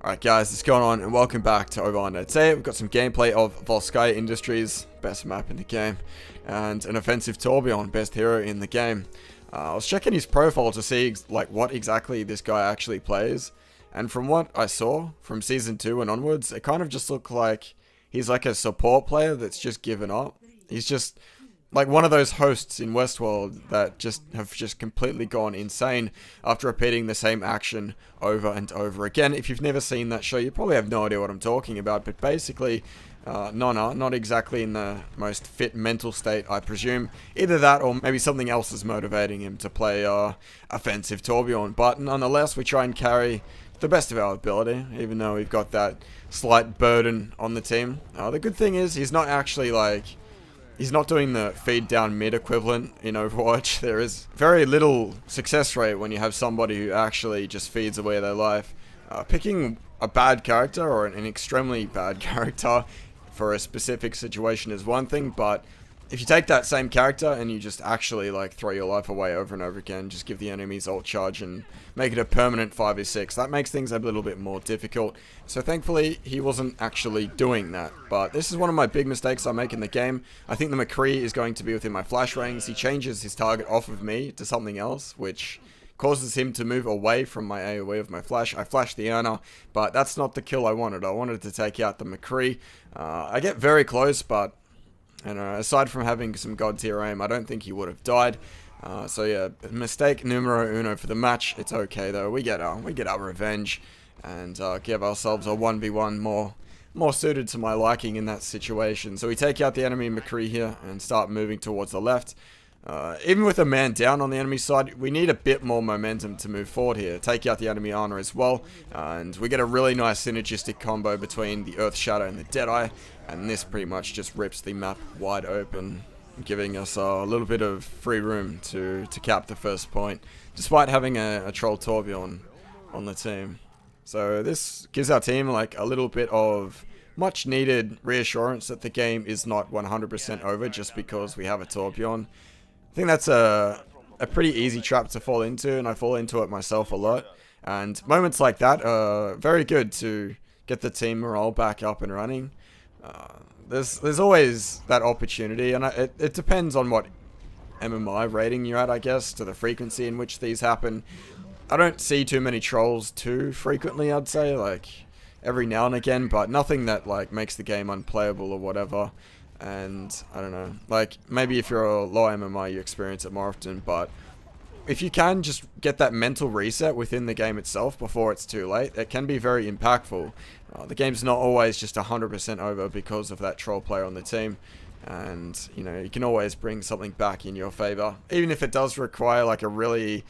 Alright guys, what's going on and welcome back to Overunder. Today we've got some gameplay of Volskaya Industries, best map in the game, and an offensive Torbjorn, best hero in the game. I was checking his profile to see what exactly this guy actually plays, and from what I saw from Season 2 and onwards, it kind of just looked like he's like a support player that's just given up. He's just like one of those hosts in Westworld that have completely gone insane after repeating the same action over and over again. If you've never seen that show, you probably have no idea what I'm talking about, but basically, Nonna, not exactly in the most fit mental state, I presume. Either that or maybe something else is motivating him to play offensive Torbjorn, but nonetheless, we try and carry the best of our ability, even though we've got that slight burden on the team. The good thing is, he's not actually he's not doing the feed down mid equivalent in Overwatch. There is very little success rate when you have somebody who actually just feeds away their life. Picking a bad character or an extremely bad character for a specific situation is one thing, but if you take that same character and you just actually throw your life away over and over again, just give the enemies ult charge and make it a permanent 5v6, that makes things a little bit more difficult. So thankfully he wasn't actually doing that, but this is one of my big mistakes I make in the game. I think the McCree is going to be within my flash rings. He changes his target off of me to something else, which causes him to move away from my AoE of my flash. I flashed the Earner, but that's not the kill I wanted. I wanted to take out the McCree. I get very close, but aside from having some god tier aim, I don't think he would have died. So yeah, mistake numero uno for the match. It's okay though. We get our revenge and give ourselves a 1v1 more suited to my liking in that situation. So we take out the enemy McCree here and start moving towards the left. Even with a man down on the enemy side, we need a bit more momentum to move forward here. Take out the enemy Armor as well, and we get a really nice synergistic combo between the Earth Shadow and the Deadeye, and this pretty much just rips the map wide open, giving us a little bit of free room to cap the first point, despite having a Troll Torbjorn on the team. So this gives our team a little bit of much needed reassurance that the game is not 100% over just because we have a Torbjorn. I think that's a pretty easy trap to fall into, and I fall into it myself a lot. And moments like that are very good to get the team morale back up and running. There's always that opportunity, and it depends on what MMI rating you're at, I guess, to the frequency in which these happen. I don't see too many trolls too frequently, I'd say, every now and again, but nothing that makes the game unplayable or whatever. And I don't know, maybe if you're a low MMI you experience it more often, but if you can just get that mental reset within the game itself before it's too late, it can be very impactful. The game's not always just 100% over because of that troll player on the team, and you can always bring something back in your favor. Even if it does require a really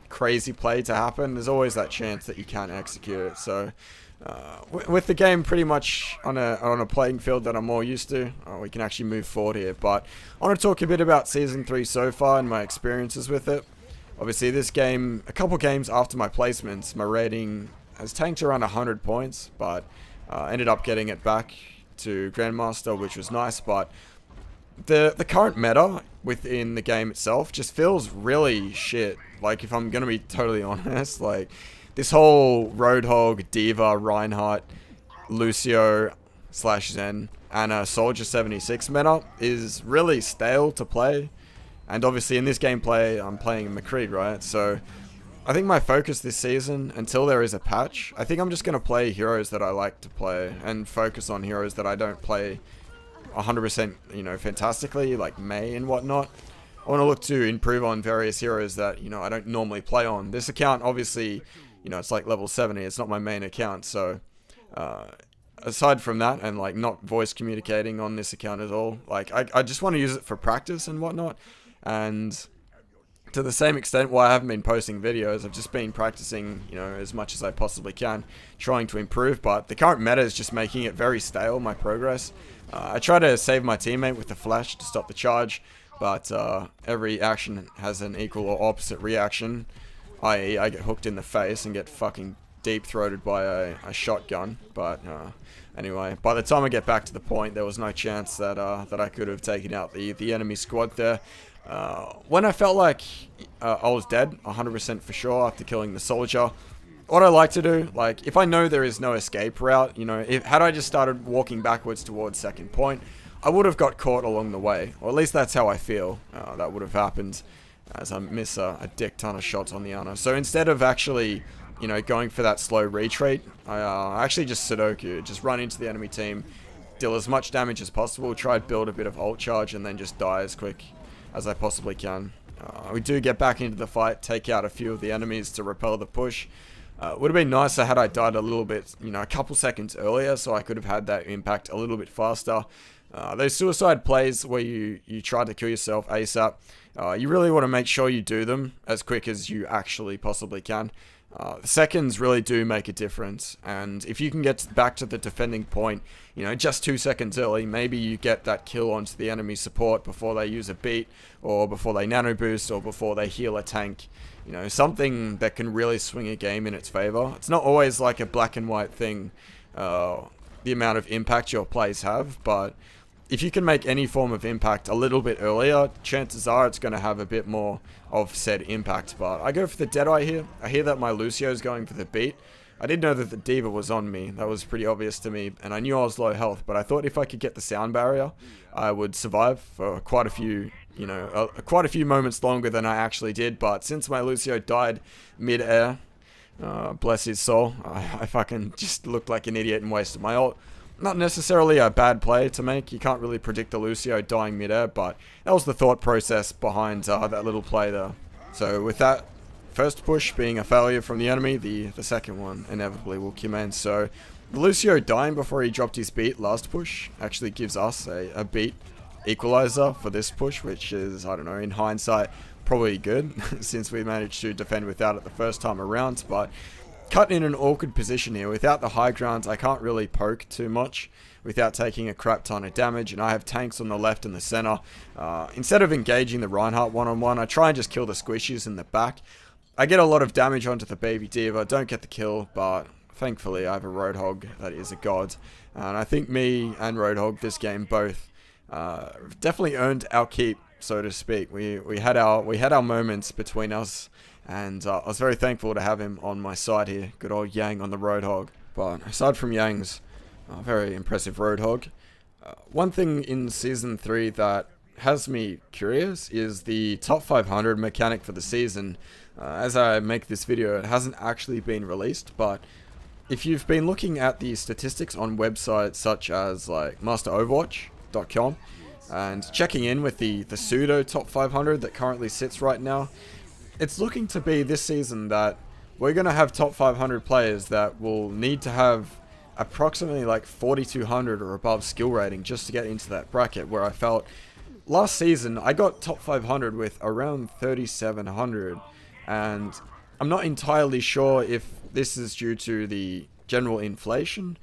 crazy play to happen, there's always that chance that you can execute it. So with the game pretty much on a playing field that I'm more used to, we can actually move forward here. But I want to talk a bit about Season 3 so far and my experiences with it. Obviously this game, a couple games after my placements, my rating has tanked around 100 points, but ended up getting it back to Grandmaster, which was nice. But the current meta within the game itself just feels really shit, if I'm gonna be totally honest. This whole Roadhog, D.Va, Reinhardt, Lucio / Zen, and a Soldier 76 meta is really stale to play. And obviously in this gameplay, I'm playing McCree, right? So I think my focus this season, until there is a patch, I think I'm just going to play heroes that I like to play and focus on heroes that I don't play 100%, fantastically, like Mei and whatnot. I want to look to improve on various heroes that, I don't normally play on. This account, obviously, it's level 70. It's not my main account, so aside from that and not voice communicating on this account at all, I just want to use it for practice and whatnot. And to the same extent, why I haven't been posting videos, I've just been practicing, as much as I possibly can, trying to improve. But the current meta is just making it very stale, my progress. I try to save my teammate with the flash to stop the charge, but every action has an equal or opposite reaction, i.e. I get hooked in the face and get fucking deep-throated by a shotgun. But anyway, by the time I get back to the point, there was no chance that I could have taken out the enemy squad there. When I felt like I was dead, 100% for sure, after killing the soldier, what I like to do, like, if I know there is no escape route, you know, had I just started walking backwards towards second point, I would have got caught along the way. Or at least that's how I feel that would have happened, as I miss a dick ton of shots on the Ana. So instead of actually, you know, going for that slow retreat, I actually just Sudoku, just run into the enemy team, deal as much damage as possible, try to build a bit of ult charge, and then just die as quick as I possibly can. We do get back into the fight, take out a few of the enemies to repel the push. Would have been nicer had I died a little bit, you know, a couple seconds earlier, so I could have had that impact a little bit faster. Those suicide plays where you try to kill yourself ASAP, you really want to make sure you do them as quick as you actually possibly can. Seconds really do make a difference, and if you can get back to the defending point, you know, just 2 seconds early, maybe you get that kill onto the enemy support before they use a beat, or before they nano boost, or before they heal a tank. You know, something that can really swing a game in its favor. It's not always like a black and white thing, the amount of impact your plays have, but if you can make any form of impact a little bit earlier, chances are it's going to have a bit more of said impact. But I go for the Deadeye here. I hear that my Lucio is going for the beat. I didn't know that the D.Va was on me. That was pretty obvious to me, and I knew I was low health, but I thought if I could get the sound barrier, I would survive for quite a few, you know, quite a few moments longer than I actually did. But since my Lucio died mid-air, bless his soul, I fucking just looked like an idiot and wasted my ult. Not necessarily a bad play to make. You can't really predict the Lucio dying mid-air, but that was the thought process behind that little play there. So with that first push being a failure from the enemy, the second one inevitably will come in. So the Lucio dying before he dropped his beat last push actually gives us a beat equalizer for this push, which is, I don't know, in hindsight, probably good since we managed to defend without it the first time around. But cut in an awkward position here. Without the high ground, I can't really poke too much without taking a crap ton of damage, and I have tanks on the left and the center. Instead of engaging the Reinhardt one-on-one, I try and just kill the squishies in the back. I get a lot of damage onto the baby D.Va, don't get the kill, but thankfully I have a Roadhog that is a god. And I think me and Roadhog this game both definitely earned our keep, so to speak. We had our moments between us, and I was very thankful to have him on my side here. Good old Yang on the Roadhog. But aside from Yang's very impressive Roadhog, one thing in Season 3 that has me curious is the top 500 mechanic for the season. As I make this video, it hasn't actually been released, but if you've been looking at the statistics on websites such as like masteroverwatch.com and checking in with the pseudo top 500 that currently sits right now, it's looking to be this season that we're going to have top 500 players that will need to have approximately like 4,200 or above skill rating just to get into that bracket, where I felt last season I got top 500 with around 3,700, and I'm not entirely sure if this is due to the general inflation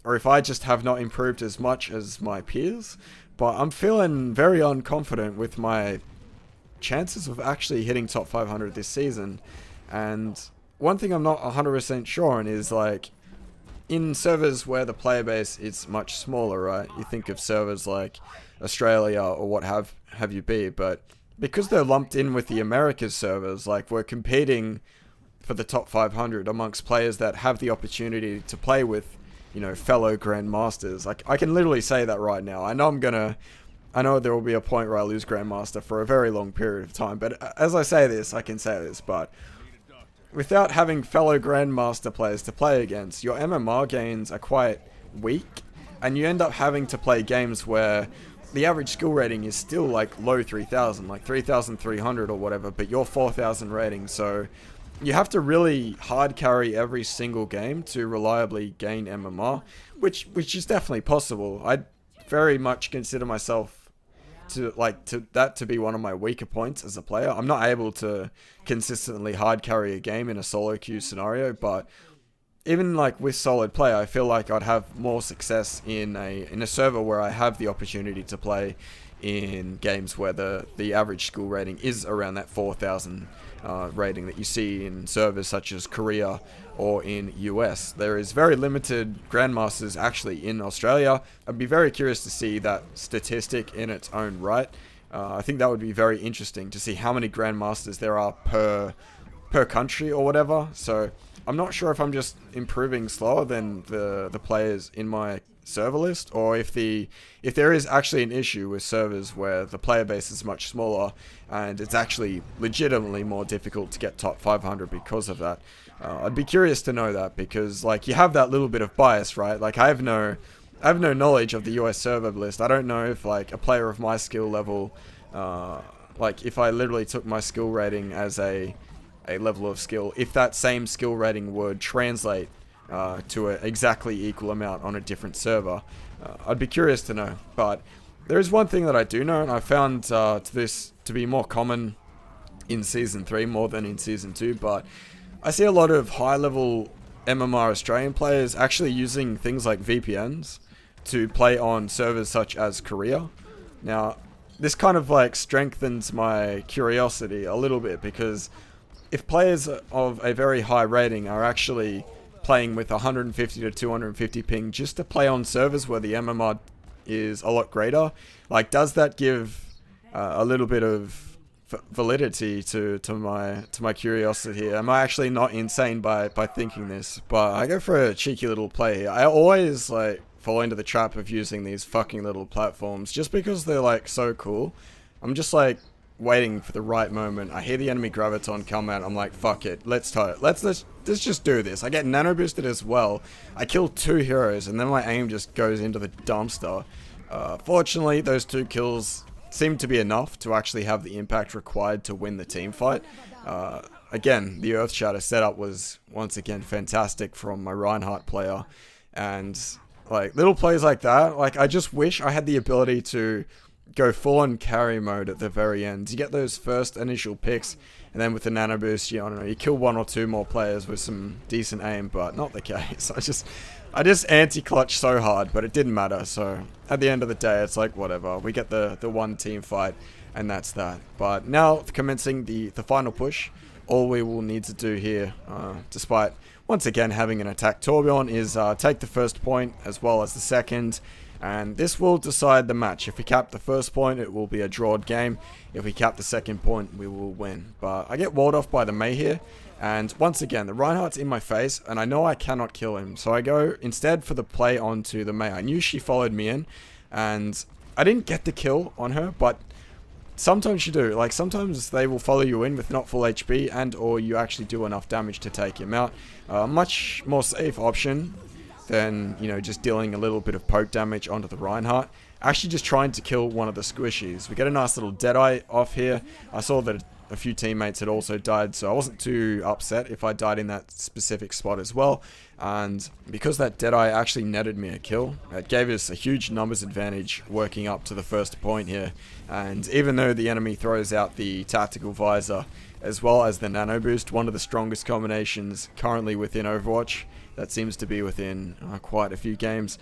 or if I just have not improved as much as my peers, but I'm feeling very unconfident with my chances of actually hitting top 500 this season. And one thing I'm not 100% sure on is, like, in servers where the player base is much smaller, right? You think of servers like Australia or what have you be, but because they're lumped in with the Americas servers, like, we're competing for the top 500 amongst players that have the opportunity to play with, you know, fellow Grandmasters. Like, I can literally say that right now. I know there will be a point where I lose Grandmaster for a very long period of time, but as I say this, I can say this, but without having fellow Grandmaster players to play against, your MMR gains are quite weak, and you end up having to play games where the average skill rating is still like low 3,000, like 3,300 or whatever, but you're 4,000 rating, so you have to really hard carry every single game to reliably gain MMR, which is definitely possible. I very much consider myself to be one of my weaker points as a player. I'm not able to consistently hard carry a game in a solo queue scenario, but even like with solid play, I feel like I'd have more success in a server where I have the opportunity to play in games where the average skill rating is around that 4,000 rating that you see in servers such as Korea or in US. There is very limited Grandmasters actually in Australia. I'd be very curious to see that statistic in its own right. I think that would be very interesting to see how many Grandmasters there are per per country or whatever. So I'm not sure if I'm just improving slower than the players in my server list, or if there is actually an issue with servers where the player base is much smaller and it's actually legitimately more difficult to get top 500 because of that. I'd be curious to know that, because like you have that little bit of bias, right? Like I have no knowledge of the US server list. I don't know if like a player of my skill level, like if I literally took my skill rating as a level of skill, if that same skill rating would translate to an exactly equal amount on a different server. I'd be curious to know. But there is one thing that I do know, and I found this to be more common in Season 3 more than in Season 2, but I see a lot of high-level MMR Australian players actually using things like VPNs to play on servers such as Korea. Now, this kind of like strengthens my curiosity a little bit, because if players of a very high rating are actually playing with 150 to 250 ping just to play on servers where the MMR is a lot greater, like does that give a little bit of validity to my curiosity here? Am I actually not insane by thinking this? But I go for a cheeky little play here. I always like fall into the trap of using these fucking little platforms just because they're like so cool. I'm just like waiting for the right moment. I hear the enemy graviton come out. I'm like, fuck it, let's try it. Let's just do this. I get nano boosted as well. I kill 2 heroes and then my aim just goes into the dumpster. Fortunately, those 2 kills seem to be enough to actually have the impact required to win the team fight. Again, the Earth Shatter setup was once again fantastic from my Reinhardt player, and like little plays like that, like I just wish I had the ability to go full on carry mode at the very end. You get those first initial picks, and then with the nano boost, I don't know, you kill 1 or 2 more players with some decent aim, but not the case. I just anti-clutch so hard, but it didn't matter. So at the end of the day, it's like whatever. We get the one team fight, and that's that. But now commencing the final push, all we will need to do here, despite once again having an attack tourbillon, is take the first point as well as the second. And this will decide the match. If we cap the first point, it will be a drawed game. If we cap the second point, we will win. But I get walled off by the Mei here. And once again, the Reinhardt's in my face, and I know I cannot kill him. So I go instead for the play onto the Mei. I knew she followed me in, and I didn't get the kill on her, but sometimes you do. Like, sometimes they will follow you in with not full HP, and or you actually do enough damage to take him out. Much more safe option than, you know, just dealing a little bit of poke damage onto the Reinhardt. Actually just trying to kill one of the squishies. We get a nice little Deadeye off here. I saw that a few teammates had also died, so I wasn't too upset if I died in that specific spot as well. And because that Deadeye actually netted me a kill, it gave us a huge numbers advantage working up to the first point here. And even though the enemy throws out the tactical visor as well as the nano boost, one of the strongest combinations currently within Overwatch, that seems to be within quite a few games,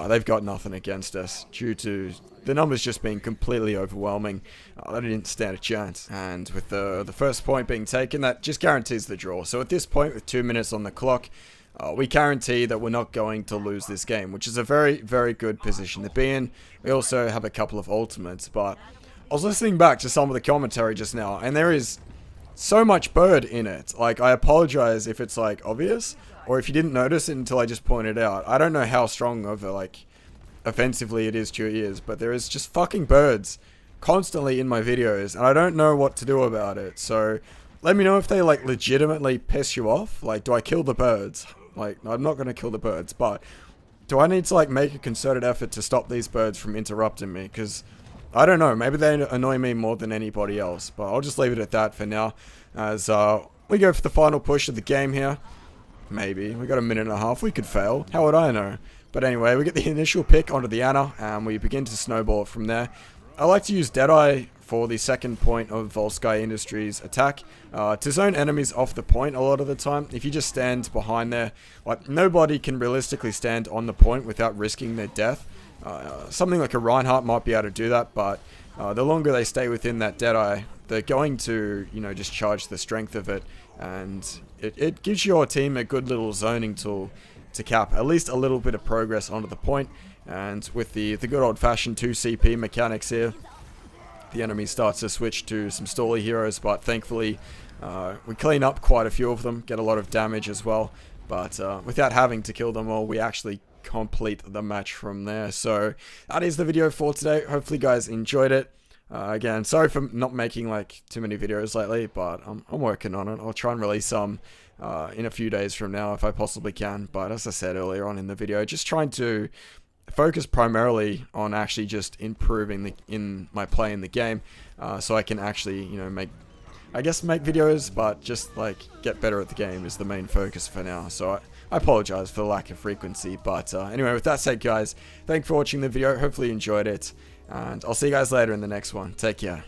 they've got nothing against us due to the numbers just being completely overwhelming. They didn't stand a chance. And with the first point being taken, that just guarantees the draw. So at this point, with 2 minutes on the clock, we guarantee that we're not going to lose this game, which is a very, very good position to be in. We also have a couple of ultimates, but I was listening back to some of the commentary just now, and there is so much bird in it. Like, I apologize if it's like obvious, or if you didn't notice it until I just pointed out. I don't know how strong of a, like, offensively it is to your ears, but there is just fucking birds constantly in my videos, and I don't know what to do about it. So let me know if they like legitimately piss you off. Like, do I kill the birds? Like, I'm not going to kill the birds, but do I need to like make a concerted effort to stop these birds from interrupting me? Because I don't know, maybe they annoy me more than anybody else, but I'll just leave it at that for now, as we go for the final push of the game here. Maybe. We got a minute and a half. We could fail. How would I know? But anyway, we get the initial pick onto the Ana, and we begin to snowball it from there. I like to use Deadeye for the second point of Volsky Industries' attack, to zone enemies off the point a lot of the time. If you just stand behind there, like, nobody can realistically stand on the point without risking their death. Something like a Reinhardt might be able to do that, but the longer they stay within that Deadeye, they're going to, you know, just charge the strength of it, and it gives your team a good little zoning tool to cap at least a little bit of progress onto the point. And with the good old-fashioned 2 CP mechanics here, the enemy starts to switch to some stally heroes, but thankfully We clean up quite a few of them, get a lot of damage as well, but without having to kill them all, we actually complete the match from there. So that is the video for today. Hopefully you guys enjoyed it. Again, sorry for not making like too many videos lately, but I'm working on it. I'll try and release some in a few days from now if I possibly can. But as I said earlier on in the video, just trying to focus primarily on actually just improving in my play in the game, so I can actually, you know, make videos, but just like get better at the game is the main focus for now. So I apologize for the lack of frequency, but anyway, with that said, guys, thanks for watching the video. Hopefully you enjoyed it, and I'll see you guys later in the next one. Take care.